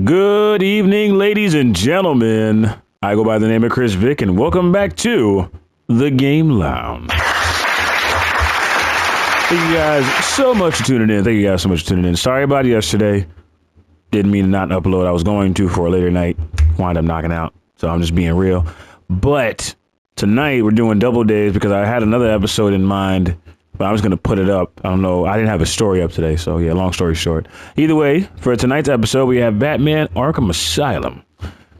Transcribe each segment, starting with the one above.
Good evening, ladies and gentlemen. I go by the name of Chris Vick, and welcome back to the Game Lounge. Thank you guys so much for tuning in. Sorry about yesterday. Didn't mean to not upload. I was going to for a later night. Wound up knocking out. So I'm just being real. But tonight we're doing double days because I had another episode in mind. But I'm just going to put it up. I don't know. I didn't have a story up today. So yeah, long story short. Either way, for tonight's episode, we have Batman Arkham Asylum.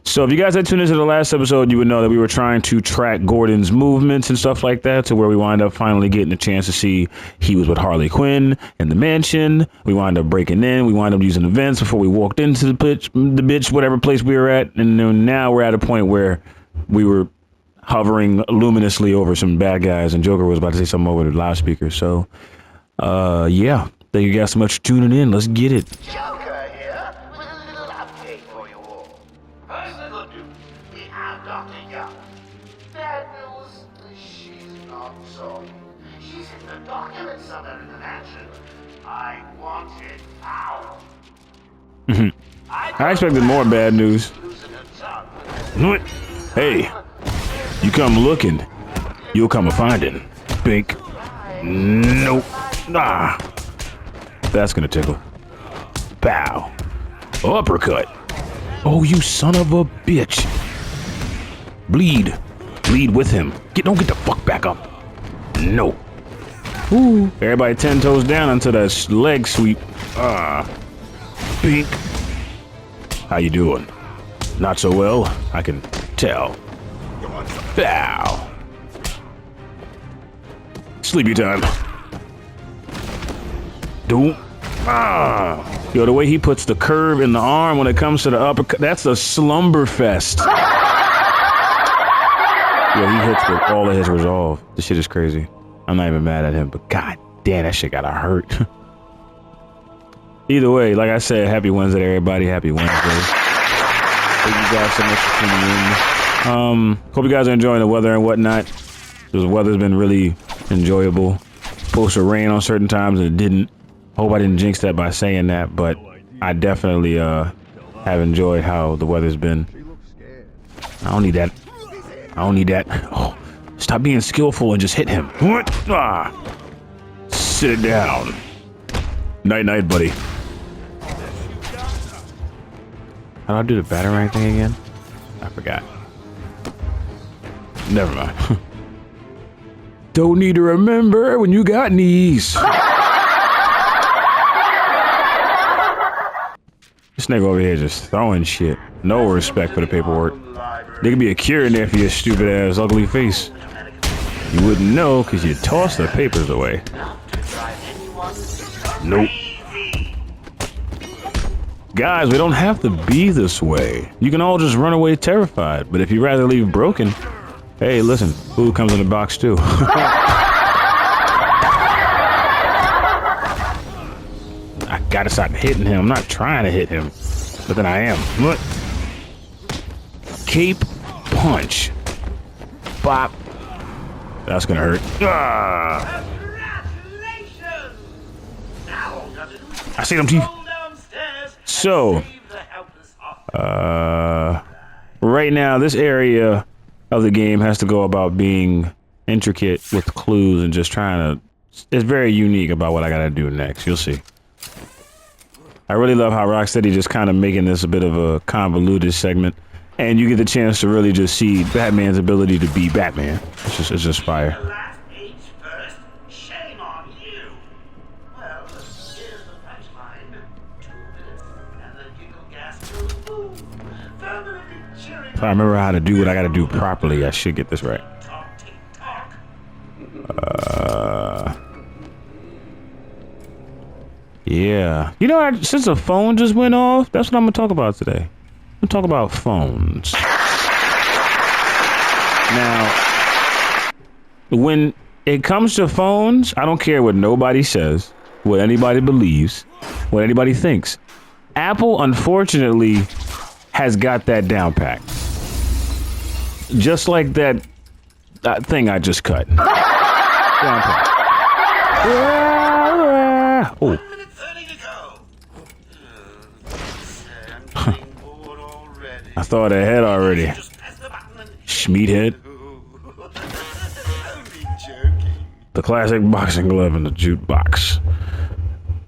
So if you guys had tuned into the last episode, you would know that we were trying to track Gordon's movements and stuff like that to where we wind up finally getting a chance to see he was with Harley Quinn in the mansion. We wind up breaking in. We wind up using events before we walked into the bitch, whatever place we were at. And then now we're at a point where we were hovering luminously over some bad guys, and Joker was about to say something over the loudspeaker. So, yeah. Thank you guys so much for tuning in. Let's get it. Joker here with a little update for you all. First, good news. We have Dr. Young. Bad news, she's not sorry. She's in the documents somewhere in the mansion. I want it out. I expected more bad news. What? Hey. You come looking, you'll come a finding. Bink. Nope. Ah. That's gonna tickle. Bow. Uppercut. Oh, you son of a bitch. Bleed. Bleed with him. Don't get the fuck back up. No. Ooh. Everybody 10 toes down until that leg sweep. Ah. Bink. How you doing? Not so well, I can tell. Bow. Sleepy time. Don't. Ah. Yo, the way he puts the curve in the arm when it comes to the uppercut, that's a slumber fest. Yeah, he hits with all of his resolve. This shit is crazy. I'm not even mad at him, but god damn, that shit gotta hurt. Either way, like I said, happy Wednesday, everybody. Happy Wednesday. Thank you guys so much for tuning in. Hope you guys are enjoying the weather and whatnot. The weather's been really enjoyable. Supposed to rain on certain times and it didn't. Hope I didn't jinx that by saying that, but I definitely have enjoyed how the weather's been. I don't need that. Oh, stop being skillful and just hit him. What? Ah. Sit down. Night night, buddy. How do I do the batarang thing again? I forgot. Never mind. Don't need to remember when you got knees. This nigga over here just throwing shit. No respect for the paperwork. There could be a cure in there for your stupid ass ugly face. You wouldn't know because you tossed the papers away. Nope. Guys, we don't have to be this way. You can all just run away terrified. But if you'd rather leave broken, hey, listen, food comes in a box too. I gotta stop hitting him. I'm not trying to hit him, but then I am. What? Cape punch. Bop. That's gonna hurt. Ah. I see them teeth. So, right now, this area of the game has to go about being intricate with clues and just trying to... It's very unique about what I gotta do next. You'll see. I really love how Rocksteady just kind of making this a bit of a convoluted segment, and you get the chance to really just see Batman's ability to be Batman. It's just fire. If I remember how to do what I gotta do properly, I should get this right. Yeah. You know, since the phone just went off, that's what I'm gonna talk about today. I'm gonna talk about phones. Now, when it comes to phones, I don't care what nobody says, what anybody believes, what anybody thinks. Apple, unfortunately, has got that down pat. Just like that thing I just cut. Down pat. Oh. I thought ahead already. Just press the button and... Schmeathead. Only joking. The classic boxing glove in the jukebox.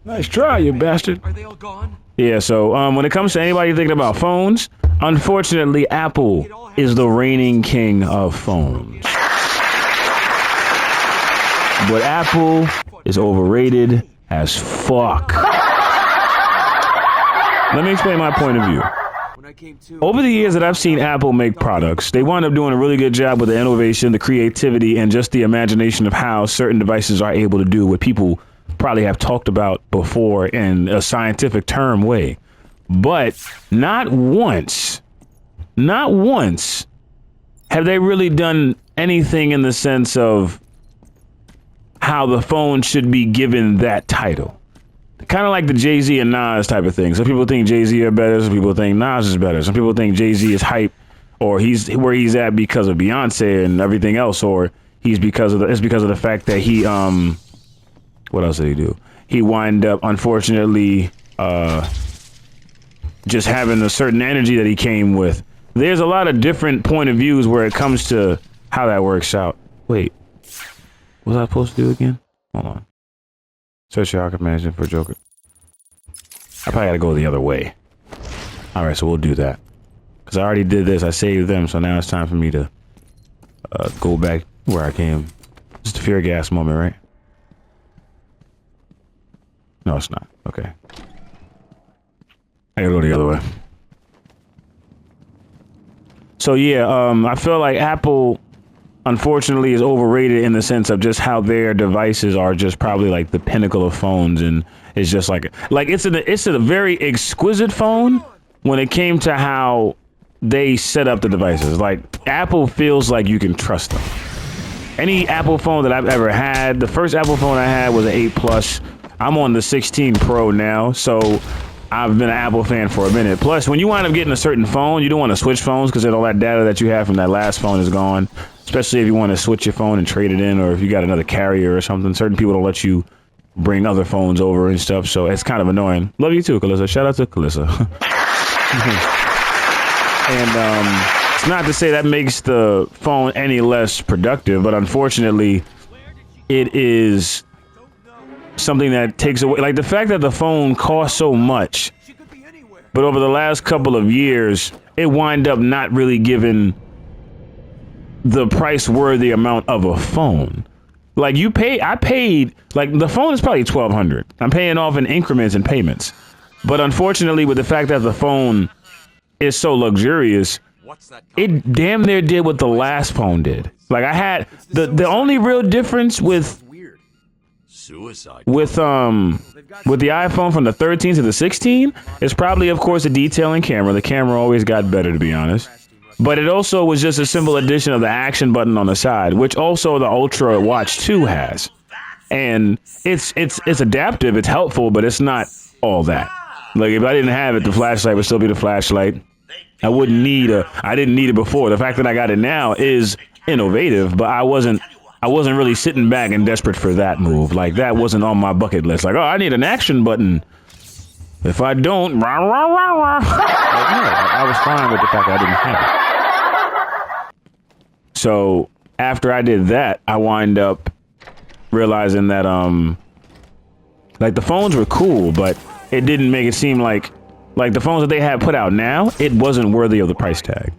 Nice try, you bastard. Are they all gone? Yeah, so when it comes to anybody thinking about phones, unfortunately, Apple is the reigning king of phones. But Apple is overrated as fuck. Let me explain my point of view. Over the years that I've seen Apple make products, they wind up doing a really good job with the innovation, the creativity, and just the imagination of how certain devices are able to do what people probably have talked about before in a scientific term way. But not once have they really done anything in the sense of how the phone should be given that title. Kind of like the Jay-Z and Nas type of thing. Some people think Jay-Z are better, some people think Nas is better. Some people think Jay-Z is hype, or he's where he's at because of Beyonce and everything else, or it's because of the fact that he what else did he do? He wind up unfortunately just having a certain energy that he came with. There's a lot of different point of views where it comes to how that works out. Wait, what was I supposed to do again? Hold on. Search your Arkham Mansion for Joker. I probably gotta go the other way. Alright, so we'll do that. Because I already did this, I saved them, so now it's time for me to go back where I came. Just a fear gas moment, right? No, it's not. Okay. I gotta go the other way. So yeah, I feel like Apple, unfortunately, is overrated in the sense of just how their devices are just probably like the pinnacle of phones, and it's just like it's a very exquisite phone when it came to how they set up the devices. Like Apple feels like you can trust them. Any Apple phone that I've ever had, the first Apple phone I had was an 8 Plus. I'm on the 16 Pro now, so I've been an Apple fan for a minute. Plus, when you wind up getting a certain phone, you don't want to switch phones because then all that data that you have from that last phone is gone. Especially if you want to switch your phone and trade it in, or if you got another carrier or something. Certain people don't let you bring other phones over and stuff, so it's kind of annoying. Love you too, Calissa. Shout out to Calissa. And it's not to say that makes the phone any less productive, but unfortunately, it is something that takes away, like the fact that the phone costs so much, but over the last couple of years, it wind up not really giving the price-worthy amount of a phone. Like I paid, like the phone is probably $1,200. I'm paying off in increments and payments. But unfortunately, with the fact that the phone is so luxurious, it damn near did what the last phone did. Like I had, the only real difference with the iPhone from the 13 to the 16 is probably, of course, the detailing camera. The camera always got better, to be honest. But it also was just a simple addition of the action button on the side, which also the Ultra Watch 2 has. And it's adaptive, it's helpful, but it's not all that. Like if I didn't have it, the flashlight would still be the flashlight. I didn't need it before. The fact that I got it now is innovative, but I wasn't really sitting back and desperate for that move. Like that wasn't on my bucket list. Like, oh, I need an action button. If I don't, rah, rah, rah, rah. Like, no, I was fine with the fact that I didn't have it. So after I did that, I wind up realizing that like the phones were cool, but it didn't make it seem like the phones that they have put out now, it wasn't worthy of the price tag.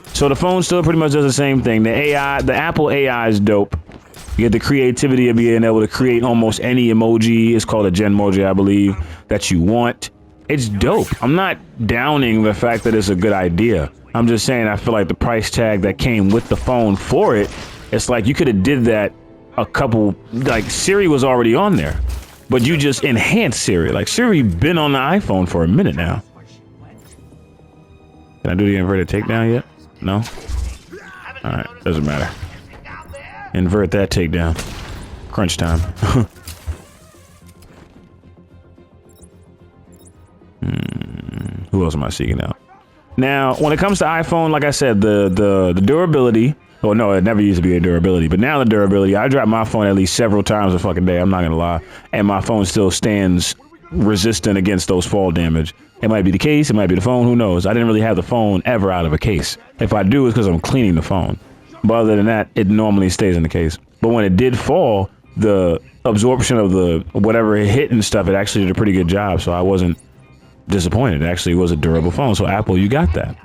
So the phone still pretty much does the same thing. The Apple AI is dope. You get the creativity of being able to create almost any emoji. It's called a Genmoji, I believe, that you want. It's dope. I'm not downing the fact that it's a good idea. I'm just saying I feel like the price tag that came with the phone for it, it's like you could have did that like Siri was already on there, but you just enhanced Siri. Like Siri been on the iPhone for a minute now. Can I do the inverted takedown yet? No? Alright, doesn't matter. Invert that takedown. Crunch time. Who else am I seeking out? Now, when it comes to iPhone, like I said, the durability. Oh no, it never used to be a durability, but now the durability. I drop my phone at least several times a fucking day. I'm not gonna lie, and my phone still stands resistant against those fall damage. It might be the case, it might be the phone, who knows? I didn't really have the phone ever out of a case. If I do, it's because I'm cleaning the phone. But other than that, it normally stays in the case. But when it did fall, the absorption of the whatever it hit and stuff, it actually did a pretty good job. So I wasn't disappointed. It actually was a durable phone. So Apple, you got that.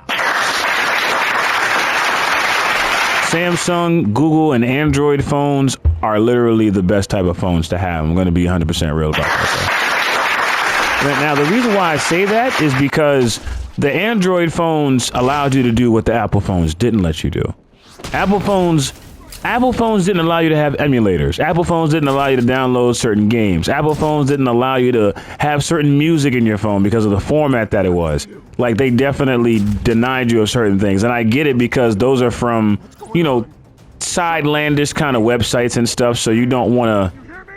Samsung, Google, and Android phones are literally the best type of phones to have. I'm going to be 100% real about that. Now, the reason why I say that is because the Android phones allowed you to do what the Apple phones didn't let you do. Apple phones didn't allow you to have emulators. Apple phones didn't allow you to download certain games. Apple phones didn't allow you to have certain music in your phone because of the format that it was. Like, they definitely denied you of certain things. And I get it because those are from, you know, sidelandish kind of websites and stuff. So you don't want to,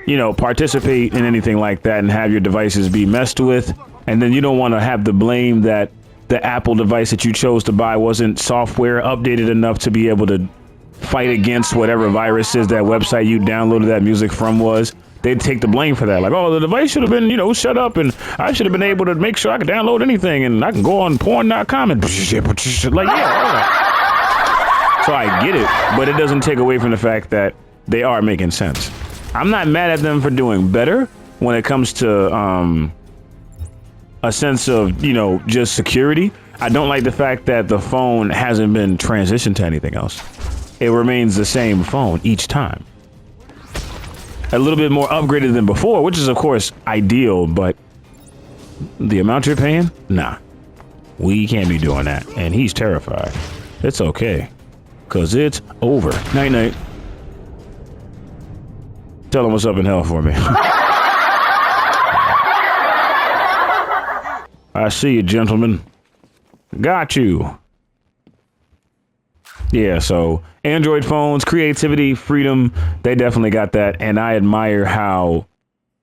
you know, participate in anything like that and have your devices be messed with. And then you don't want to have the blame that the Apple device that you chose to buy wasn't software updated enough to be able to fight against whatever viruses that website you downloaded that music from was. They'd take the blame for that. Like, oh, the device should have been, you know, shut up, and I should have been able to make sure I could download anything, and I can go on porn.com and like, yeah, all that. So I get it, but it doesn't take away from the fact that they are making sense. I'm not mad at them for doing better when it comes to a sense of, you know, just security. I don't like the fact that the phone hasn't been transitioned to anything else. It remains the same phone each time. A little bit more upgraded than before, which is, of course, ideal, but the amount you're paying? Nah. We can't be doing that. And he's terrified. It's okay. Because it's over. Night-night. Tell him what's up in hell for me. I see you, gentlemen. Got you. Yeah, so Android phones, creativity, freedom, they definitely got that. And I admire how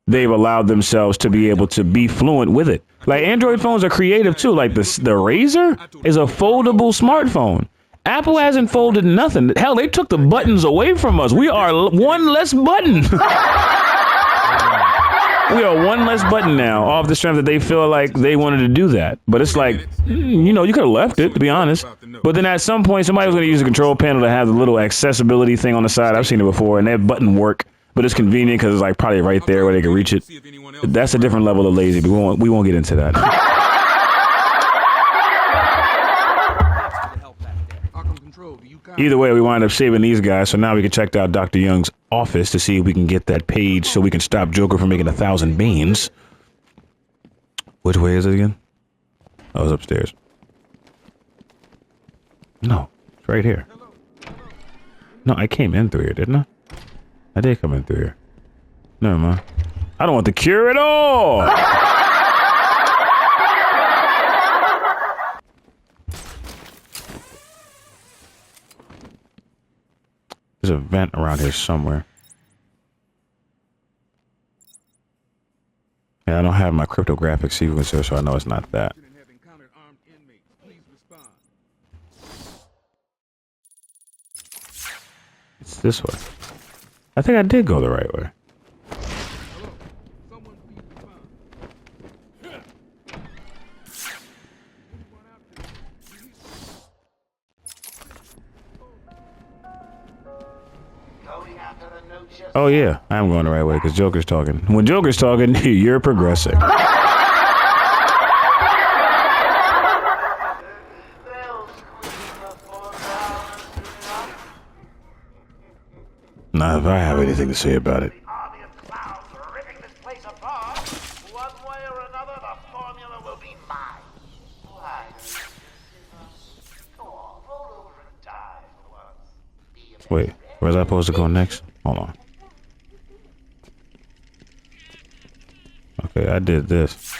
they've allowed themselves to be able to be fluent with it. Like, Android phones are creative too. Like, the Razr is a foldable smartphone. Apple hasn't folded nothing. Hell, they took the buttons away from us. We are one less button. We are one less button now, off the strength that they feel like they wanted to do that. But it's like, you know, you could have left it, to be honest. But then at some point, somebody was going to use a control panel to have the little accessibility thing on the side. I've seen it before, and that button work. But it's convenient because it's like probably right there where they can reach it. That's a different level of lazy, but we won't get into that. Either way, we wind up saving these guys, so now we can check out Dr. Young's office to see if we can get that page so we can stop Joker from making 1,000 beans. Which way is it again? Oh, it's upstairs. No, it's right here. No, I came in through here, didn't I? I did come in through here. Never mind. I don't want the cure at all! There's a vent around here somewhere. Yeah, I don't have my cryptographic sequencer, so I know it's not that. It's this way. I think I did go the right way. Oh yeah, I'm going the right way because Joker's talking. When Joker's talking, you're progressing. Not if I have anything to say about it. Wait, where's I supposed to go next? Hold on. Okay, I did this.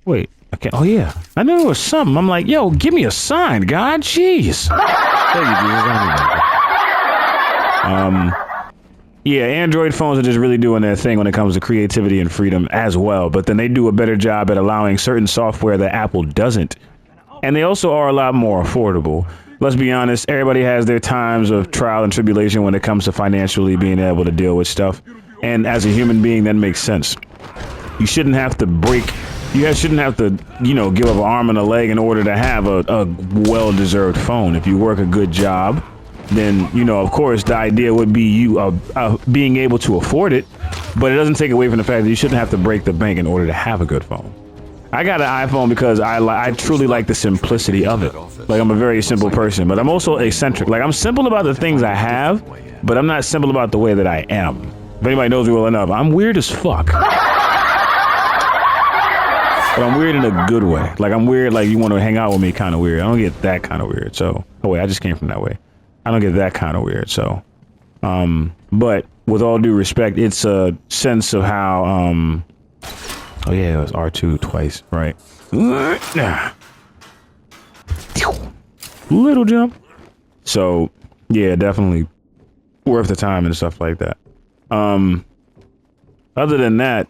Wait, I can't. Oh yeah, I knew it was something. I'm like, yo, give me a sign, God, jeez. Thank you, Jesus. Yeah, Android phones are just really doing their thing when it comes to creativity and freedom as well. But then they do a better job at allowing certain software that Apple doesn't, and they also are a lot more affordable. Let's be honest, everybody has their times of trial and tribulation when it comes to financially being able to deal with stuff. And as a human being, that makes sense. You shouldn't have to shouldn't have to, give up an arm and a leg in order to have a well-deserved phone. If you work a good job, then, of course, the idea would be you being able to afford it, but it doesn't take away from the fact that you shouldn't have to break the bank in order to have a good phone. I got an iPhone because I truly like the simplicity of it. Like, I'm a very simple person, but I'm also eccentric. Like, I'm simple about the things I have, but I'm not simple about the way that I am. If anybody knows me well enough, I'm weird as fuck. But I'm weird in a good way. Like, I'm weird, like, you want to hang out with me kind of weird. I don't get that kind of weird, so... Oh, wait, I just came from that way. I don't get that kind of weird, so... But, with all due respect, it's a sense of how, Oh yeah, it was R2 twice, right? Little jump. So, yeah, definitely worth the time and stuff like that. Other than that,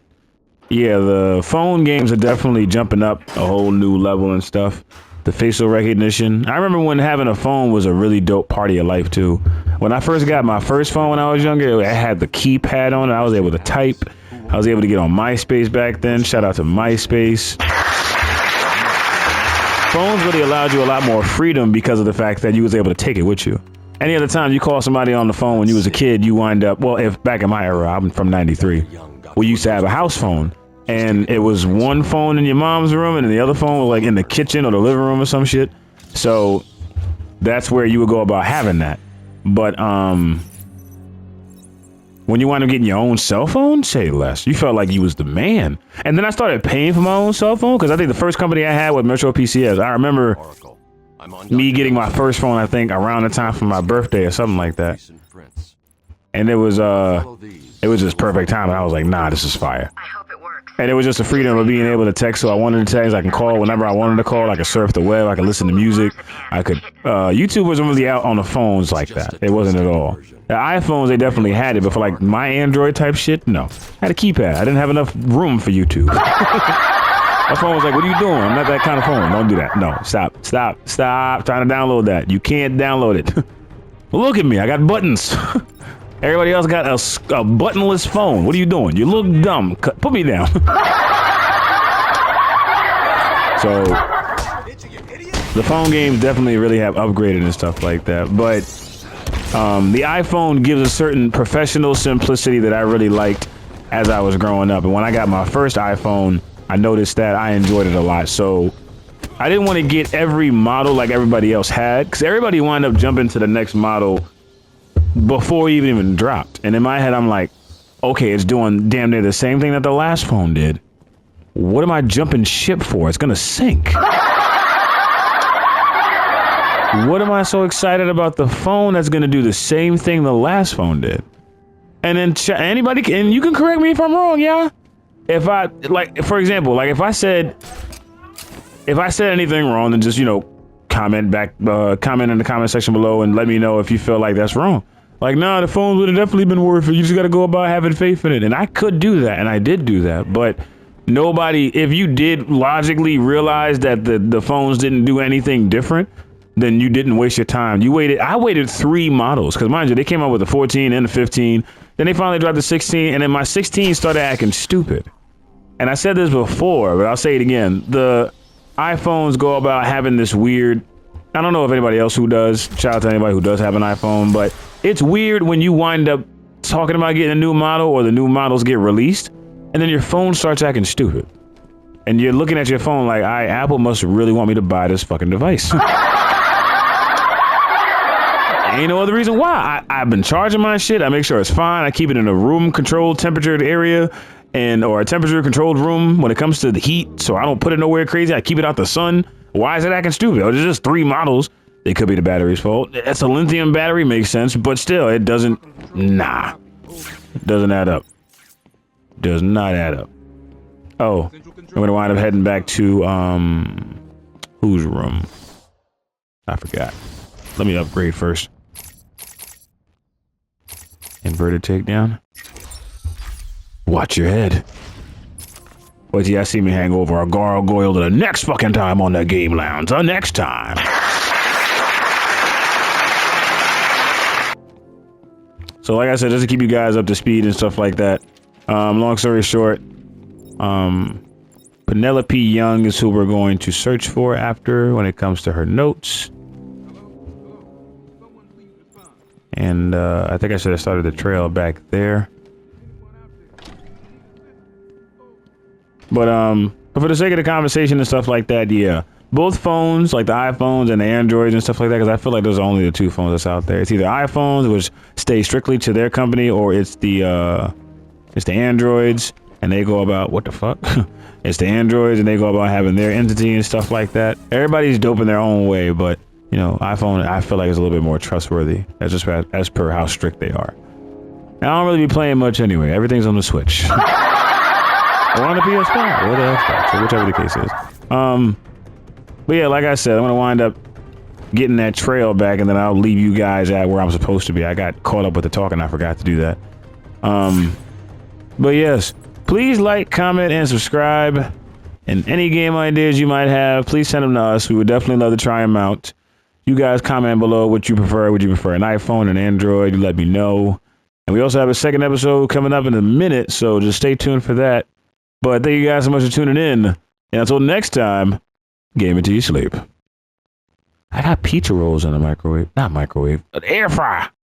yeah, the phone games are definitely jumping up a whole new level and stuff. The facial recognition. I remember when having a phone was a really dope part of your life too. When I first got my first phone when I was younger, it had the keypad on it. I was able to type. I was able to get on MySpace back then. Shout out to MySpace. Phones really allowed you a lot more freedom because of the fact that you was able to take it with you. Any other time you call somebody on the phone when you was a kid, you wind up, well, if back in my era, I'm from 93, we used to have a house phone. And it was one phone in your mom's room and the other phone was like in the kitchen or the living room or some shit. So that's where you would go about having that. But when you wind up getting your own cell phone, say less. You felt like you was the man. And then I started paying for my own cell phone because I think the first company I had was Metro PCS. I remember me getting my first phone, I think, around the time for my birthday or something like that. And it was just perfect time. And I was like, nah, this is fire. And it was just the freedom of being able to text. So I wanted to text. I can call whenever I wanted to call. I could surf the web. I could listen to music. I could. YouTube wasn't really out on the phones like that. It wasn't at all. The iPhones, they definitely had it. But for like my Android type shit, no. I had a keypad. I didn't have enough room for YouTube. My phone was like, what are you doing? I'm not that kind of phone. Don't do that. No, stop trying to download that. You can't download it. Look at me. I got buttons. Everybody else got a buttonless phone. What are you doing? You look dumb. Put me down. So, the phone games definitely really have upgraded and stuff like that. But the iPhone gives a certain professional simplicity that I really liked as I was growing up. And when I got my first iPhone, I noticed that I enjoyed it a lot. So, I didn't want to get every model like everybody else had. Because everybody wound up jumping to the next model before it even dropped. And in my head, I'm like, okay, it's doing damn near the same thing that the last phone did. What am I jumping ship for? It's gonna sink. What am I so excited about the phone that's gonna do the same thing the last phone did? And then anybody can, and you can correct me if I'm wrong, yeah? If I, like, for example, like if I said anything wrong, then just, comment in the comment section below and let me know if you feel like that's wrong. Like, nah, the phone would have definitely been worth it. You just got to go about having faith in it. And I could do that, and I did do that. But nobody, if you did logically realize that the phones didn't do anything different, then you didn't waste your time. I waited 3 models, because mind you, they came out with the 14 and the 15. Then they finally dropped the 16, and then my 16 started acting stupid. And I said this before, but I'll say it again. The iPhones go about having this weird, I don't know if anybody else who does, shout out to anybody who does have an iPhone, but it's weird when you wind up talking about getting a new model or the new models get released and then your phone starts acting stupid. And you're looking at your phone like, Apple must really want me to buy this fucking device. Ain't no other reason why. I've been charging my shit. I make sure it's fine. I keep it in a room controlled temperatured area or a temperature controlled room when it comes to the heat. So I don't put it nowhere crazy. I keep it out the sun. Why is it acting stupid? Oh, there's just 3 models. It could be the battery's fault. It's a lithium battery, makes sense, but still, it doesn't. Nah, it doesn't add up. Does not add up. Oh, I'm gonna wind up heading back to whose room? I forgot. Let me upgrade first. Inverted takedown. Watch your head. Wait till y'all see me hang over a gargoyle the next fucking time on the game lounge. The next time. So like I said, just to keep you guys up to speed and stuff like that. Long story short, Penelope Young is who we're going to search for after when it comes to her notes. And I think I should have started the trail back there. But for the sake of the conversation and stuff like that, yeah. Both phones, like the iPhones and the Androids and stuff like that, because I feel like those are only the two phones that's out there. It's either iPhones, which stay strictly to their company, or it's the Androids, and they go about, what the fuck? It's the Androids, and they go about having their entity and stuff like that. Everybody's dope in their own way, but, you know, iPhone, I feel like is a little bit more trustworthy. That's just as per how strict they are. I don't really be playing much anyway. Everything's on the Switch. Or on the PS5, or the Xbox, or whichever the case is. But yeah, like I said, I'm gonna wind up getting that trail back, and then I'll leave you guys at where I'm supposed to be. I got caught up with the talk, and I forgot to do that. But yes, please like, comment, and subscribe. And any game ideas you might have, please send them to us. We would definitely love to try them out. You guys comment below what you prefer. Would you prefer an iPhone, an Android? You let me know. And we also have a second episode coming up in a minute, so just stay tuned for that. But thank you guys so much for tuning in. And until next time, game until you sleep. I got pizza rolls in the microwave. Not microwave, an air fryer.